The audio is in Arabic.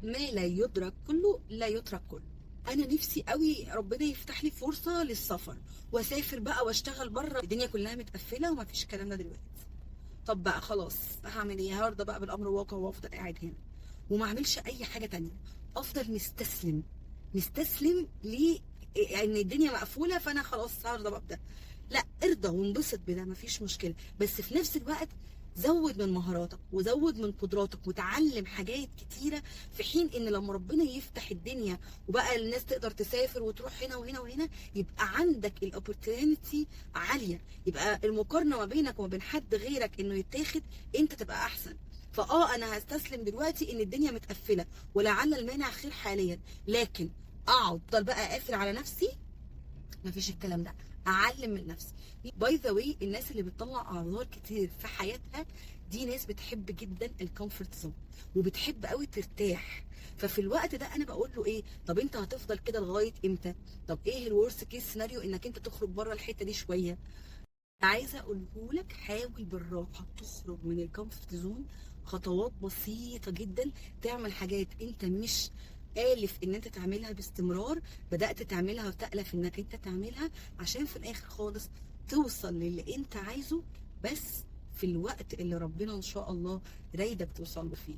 ما لا يدرك كله لا يترك كله. انا نفسي قوي ربنا يفتح لي فرصه للسفر واسافر بقى واشتغل بره، الدنيا كلها متقفله وما فيش الكلام ده دلوقتي. طب بقى خلاص هعمل ايه؟ هرضى بقى بالامر الواقع وافضل قاعد هنا وما اعملش اي حاجه تانية؟ افضل مستسلم مستسلم ليه؟ ان الدنيا مقفوله فانا خلاص هرضى بقى بده؟ لا، ارضى وانبسط بده، مفيش مشكله، بس في نفس الوقت زود من مهاراتك وزود من قدراتك وتعلم حاجات كتيره، في حين ان لما ربنا يفتح الدنيا وبقى الناس تقدر تسافر وتروح هنا وهنا وهنا، يبقى عندك الاوبورتيونيتي عاليه، يبقى المقارنه ما بينك وما بين حد غيرك انه يتاخد، انت تبقى احسن. انا هستسلم دلوقتي ان الدنيا متقفله ولعل المانع خير حاليا، لكن اقعد افضل بقى قافل على نفسي؟ مفيش الكلام ده. اعلم من نفسي. باي ذا واي، الناس اللي بتطلع اعذار كتير في حياتها دي ناس بتحب جدا الكومفورت زون وبتحب قوي ترتاح. ففي الوقت ده انا بقول له ايه؟ طب انت هتفضل كده لغايه امتى؟ طب ايه الورست كيس سيناريو انك انت تخرج بره الحته دي شويه؟ عايزه اقوله لك، حاول بالراحه تخرج من الكومفورت زون، خطوات بسيطه جدا، تعمل حاجات انت مش آلف ان انت تعملها باستمرار، بدأت تعملها وتألف انك انت تعملها، عشان في الاخر خالص توصل للي انت عايزه، بس في الوقت اللي ربنا ان شاء الله رايدك توصل له فيه.